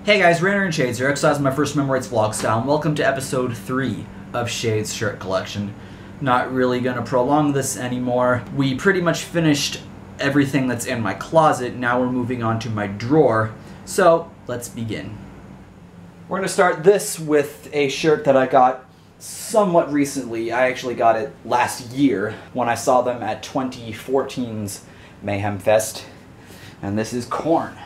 Hey guys, RanterInShades here, exercise my first memories vlog style, and welcome to episode 3 of Shades Shirt Collection. Not really gonna prolong this anymore. We pretty much finished everything that's in my closet. Now we're moving on to my drawer. So, let's begin. We're gonna start this with a shirt that I got somewhat recently. I actually got it last year when I saw them at 2014's Mayhem Fest. And this is Korn.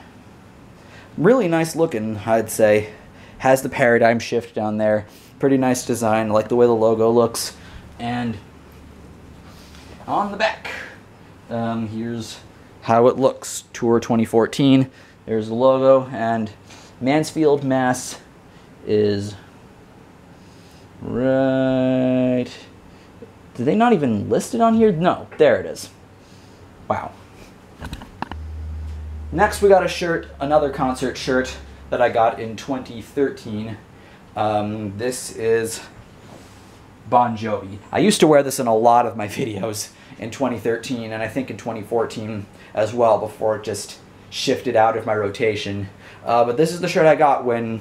Really nice looking, I'd say. Has the paradigm shift down there. Pretty nice design. I like the way the logo looks. And on the back, here's how it looks. Tour 2014. There's the logo, and Mansfield, Mass is right. Did they not even list it on here? No, there it is. Wow. Next we got a shirt, another concert shirt that I got in 2013. This is Bon Jovi. I used to wear this in a lot of my videos in 2013 and I think in 2014 as well before it just shifted out of my rotation. But this is the shirt I got when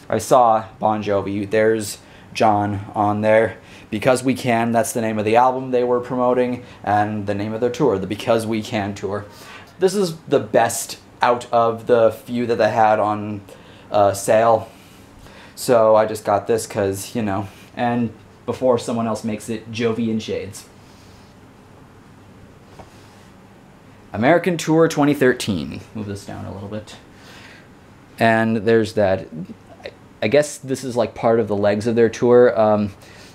I saw Bon Jovi. There's John on there. Because We Can, that's the name of the album they were promoting, and the name of their tour, the Because We Can tour. This is the best out of the few that they had on sale. So I just got this because, you know, and before someone else makes it, Jovi in Shades. American Tour 2013. Move this down a little bit. And there's that. I guess this is like part of the legs of their tour.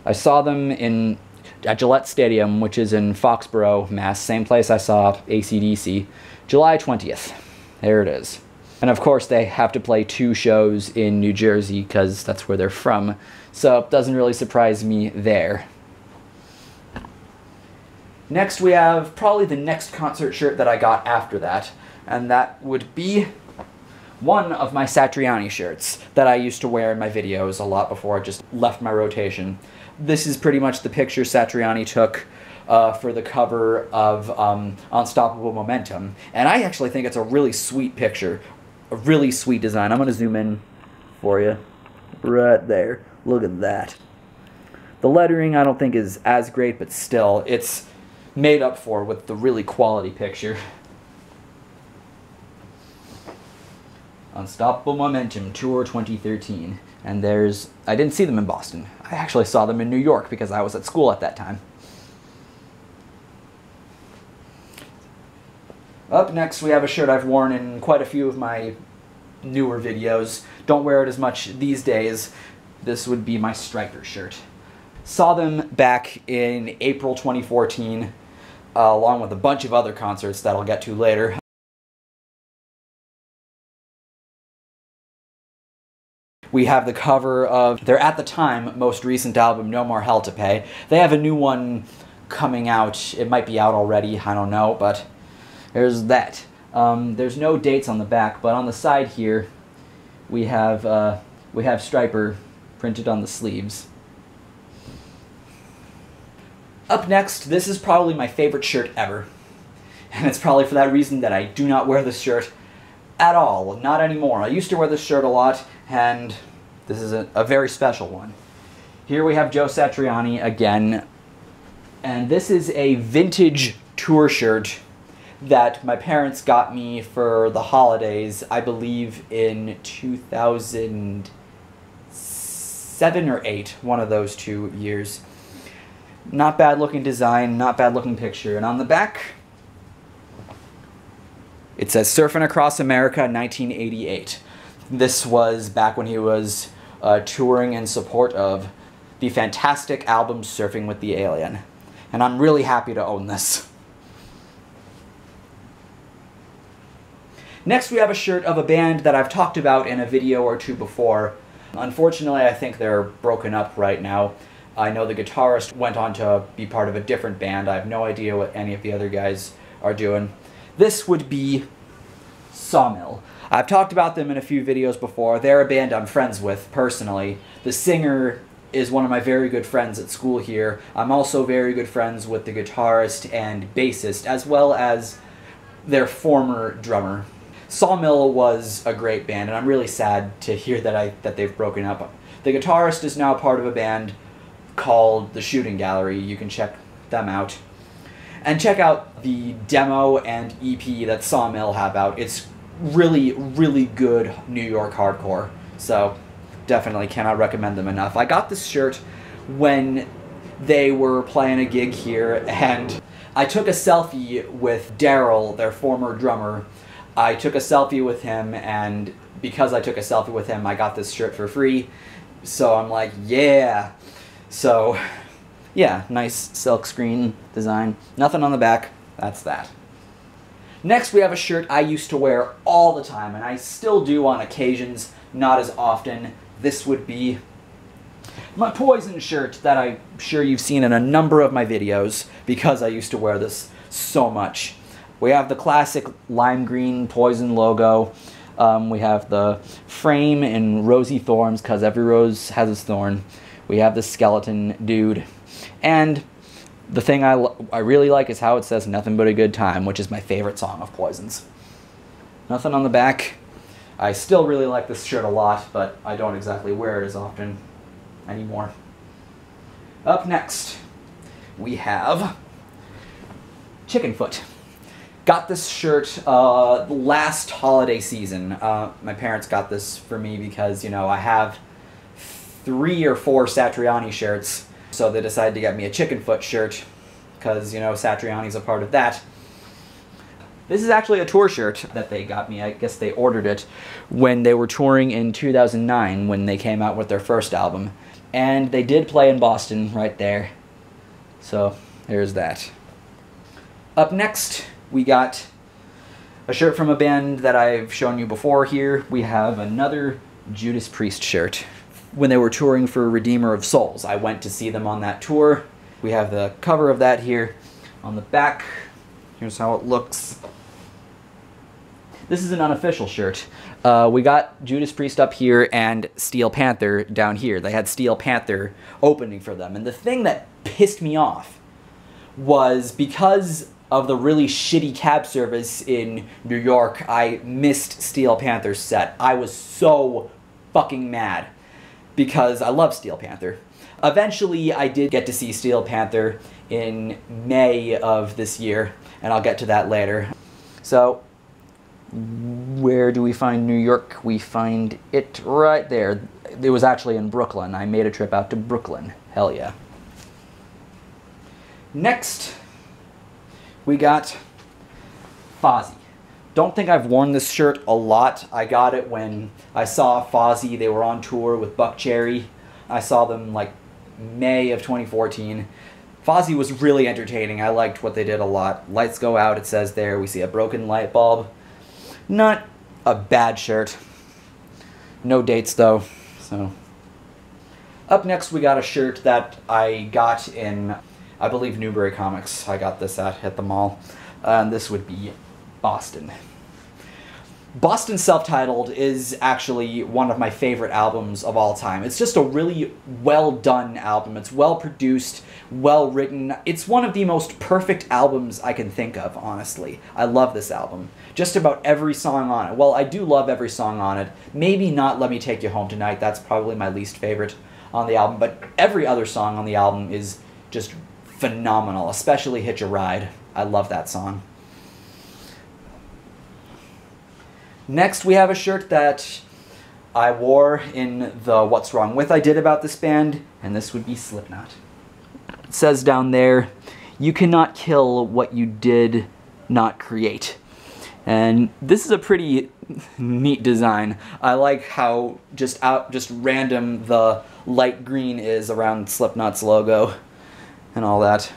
I saw them at Gillette Stadium, which is in Foxborough, Mass. Same place I saw AC/DC. July 20th. There it is. And of course they have to play 2 shows in New Jersey because that's where they're from. So it doesn't really surprise me there. Next we have probably the next concert shirt that I got after that. And that would be one of my Satriani shirts that I used to wear in my videos a lot before I just left my rotation. This is pretty much the picture Satriani took for the cover of Unstoppable Momentum. And I actually think it's a really sweet picture. A really sweet design. I'm going to zoom in for you. Right there. Look at that. The lettering I don't think is as great, but still, it's made up for with the really quality picture. Unstoppable Momentum Tour 2013. And there's... I didn't see them in Boston. I actually saw them in New York because I was at school at that time. Up next, we have a shirt I've worn in quite a few of my newer videos. Don't wear it as much these days. This would be my Stryper shirt. Saw them back in April 2014, along with a bunch of other concerts that I'll get to later. We have the cover of their, at the time, most recent album, No More Hell to Pay. They have a new one coming out. It might be out already, I don't know, but there's that. There's no dates on the back, but on the side here, we have Stryper printed on the sleeves. Up next, this is probably my favorite shirt ever. And it's probably for that reason that I do not wear this shirt at all. Not anymore. I used to wear this shirt a lot, and this is a very special one. Here we have Joe Satriani again, and this is a vintage tour shirt that my parents got me for the holidays, I believe in 2007 or 8, one of those 2 years. Not bad looking design, not bad looking picture. And on the back, it says Surfing Across America 1988. This was back when he was touring in support of the fantastic album Surfing with the Alien. And I'm really happy to own this. Next we have a shirt of a band that I've talked about in a video or 2 before. Unfortunately, I think they're broken up right now. I know the guitarist went on to be part of a different band. I have no idea what any of the other guys are doing. This would be Sawmill. I've talked about them in a few videos before. They're a band I'm friends with, personally. The singer is one of my very good friends at school here. I'm also very good friends with the guitarist and bassist, as well as their former drummer. Sawmill was a great band, and I'm really sad to hear that they've broken up. The guitarist is now part of a band called The Shooting Gallery. You can check them out. And check out the demo and EP that Sawmill have out. It's really, really good New York hardcore. So definitely cannot recommend them enough. I got this shirt when they were playing a gig here, and I took a selfie with Daryl, their former drummer. I took a selfie with him, and because I took a selfie with him, I got this shirt for free. So I'm like, yeah. So, yeah, nice silk screen design. Nothing on the back. That's that. Next, we have a shirt I used to wear all the time, and I still do on occasions, not as often. This would be my Poison shirt that I'm sure you've seen in a number of my videos, because I used to wear this so much. We have the classic lime green Poison logo. We have the frame in rosy thorns, because every rose has its thorn. We have the skeleton dude. And the thing I really like is how it says "Nothing But a Good Time," which is my favorite song of Poison's. Nothing on the back. I still really like this shirt a lot, but I don't exactly wear it as often anymore. Up next, we have Chickenfoot. Got this shirt last holiday season. My parents got this for me because, you know, I have 3 or 4 Satriani shirts, so they decided to get me a Chickenfoot shirt because, you know, Satriani's a part of that. This is actually a tour shirt that they got me. I guess they ordered it when they were touring in 2009 when they came out with their first album. And they did play in Boston right there. So, there's that. Up next, we got a shirt from a band that I've shown you before here. We have another Judas Priest shirt. When they were touring for Redeemer of Souls, I went to see them on that tour. We have the cover of that here. On the back, here's how it looks. This is an unofficial shirt. We got Judas Priest up here and Steel Panther down here. They had Steel Panther opening for them. And the thing that pissed me off was because of the really shitty cab service in New York, I missed Steel Panther's set. I was so fucking mad because I love Steel Panther. Eventually, I did get to see Steel Panther in May of this year, and I'll get to that later. So, where do we find New York? We find it right there. It was actually in Brooklyn. I made a trip out to Brooklyn. Hell yeah. Next, we got Fozzy. Don't think I've worn this shirt a lot. I got it when I saw Fozzy. They were on tour with Buckcherry. I saw them like May of 2014. Fozzy was really entertaining. I liked what they did a lot. Lights go out, it says there. We see a broken light bulb. Not a bad shirt. No dates though, so. Up next we got a shirt that I got in, I believe, Newbury Comics. I got this at the mall. And this would be Boston. Boston Self-Titled is actually one of my favorite albums of all time. It's just a really well-done album. It's well-produced, well-written. It's one of the most perfect albums I can think of, honestly. I love this album. Just about every song on it. Well, I do love every song on it. Maybe not Let Me Take You Home Tonight. That's probably my least favorite on the album. But every other song on the album is just phenomenal, especially Hitch a Ride. I love that song. Next, we have a shirt that I wore in the What's Wrong With I did about this band, and this would be Slipknot. It says down there, "You cannot kill what you did not create." And this is a pretty neat design. I like how just random the light green is around Slipknot's logo and all that.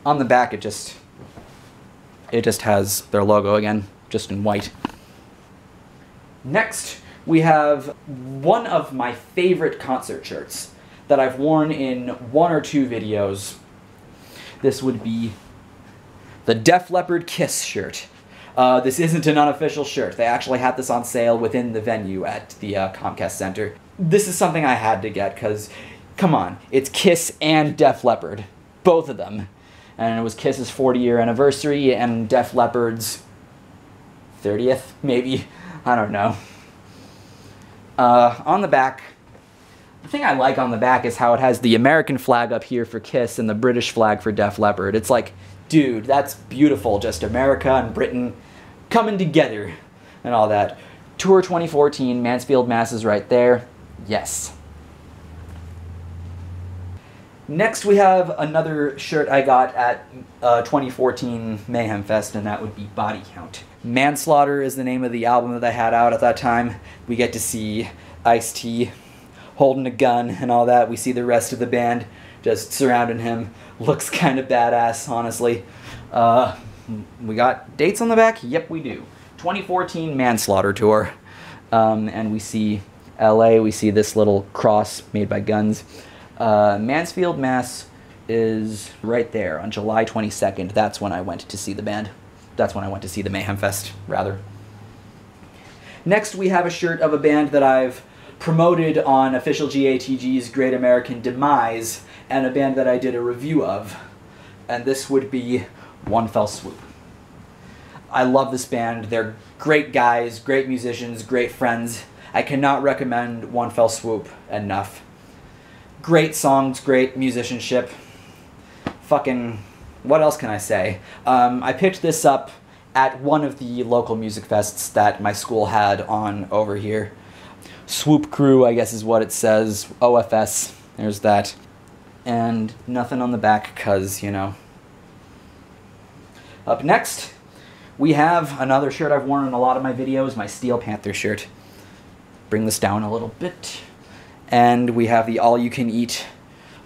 On the back, it just has their logo again, just in white. Next, we have one of my favorite concert shirts that I've worn in 1 or 2 videos. This would be the Def Leppard Kiss shirt. This isn't an unofficial shirt. They actually had this on sale within the venue at the Comcast Center. This is something I had to get because, come on, it's Kiss and Def Leppard. Both of them. And it was Kiss's 40-year anniversary and Def Leppard's 30th, maybe. I don't know. On the back, the thing I like on the back is how it has the American flag up here for Kiss and the British flag for Def Leppard. It's like, dude, that's beautiful. Just America and Britain coming together and all that. Tour 2014, Mansfield, Mass is right there. Yes. Next we have another shirt I got at 2014 Mayhem Fest, and that would be Body Count. Manslaughter is the name of the album that I had out at that time. We get to see Ice-T holding a gun and all that. We see the rest of the band just surrounding him. Looks kind of badass, honestly. We got dates on the back? Yep, we do. 2014 Manslaughter Tour. And we see LA, we see this little cross made by guns. Mansfield, Mass is right there on July 22nd. That's when I went to see the band. That's when I went to see the Mayhem Fest, rather. Next, we have a shirt of a band that I've promoted on Official GATG's Great American Demise, and a band that I did a review of. And this would be One Fell Swoop. I love this band. They're great guys, great musicians, great friends. I cannot recommend One Fell Swoop enough. Great songs, great musicianship. Fucking, what else can I say? I picked this up at one of the local music fests that my school had on over here. Swoop Crew, I guess is what it says. OFS, there's that. And nothing on the back, cause, you know. Up next, we have another shirt I've worn in a lot of my videos, my Steel Panther shirt. Bring this down a little bit. And we have the all-you-can-eat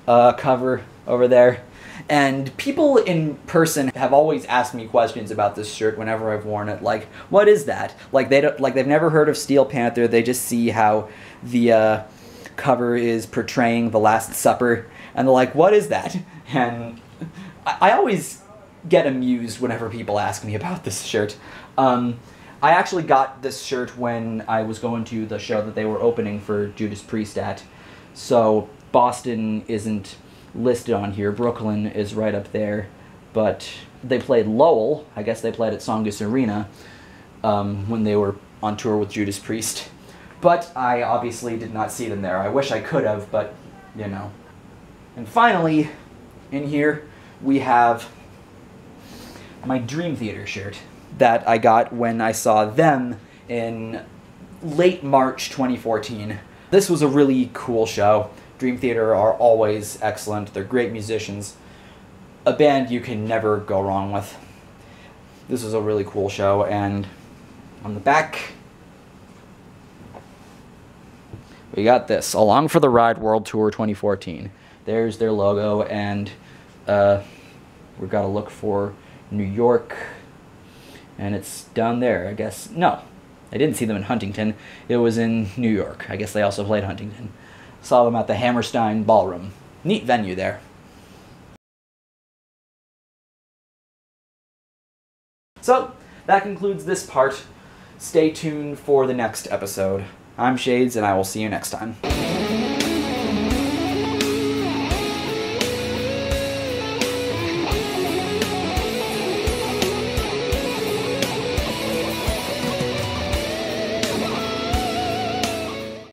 cover over there. And people in person have always asked me questions about this shirt whenever I've worn it. Like, what is that? Like, they've never heard of Steel Panther. They just see how the cover is portraying the Last Supper. And they're like, what is that? And I always get amused whenever people ask me about this shirt. I actually got this shirt when I was going to the show that they were opening for Judas Priest at. So Boston isn't listed on here. Brooklyn is right up there. But they played Lowell. I guess they played at Songus Arena when they were on tour with Judas Priest. But I obviously did not see them there. I wish I could have, but, you know. And finally, in here, we have my Dream Theater shirt that I got when I saw them in late March 2014. This was a really cool show. Dream Theater are always excellent. They're great musicians. A band you can never go wrong with. This was a really cool show, and on the back, we got this, Along for the Ride World Tour 2014. There's their logo, and we've got to look for New York, and it's down there, I guess. No, I didn't see them in Huntington. It was in New York. I guess they also played Huntington. Saw them at the Hammerstein Ballroom. Neat venue there. So, that concludes this part. Stay tuned for the next episode. I'm Shades, and I will see you next time.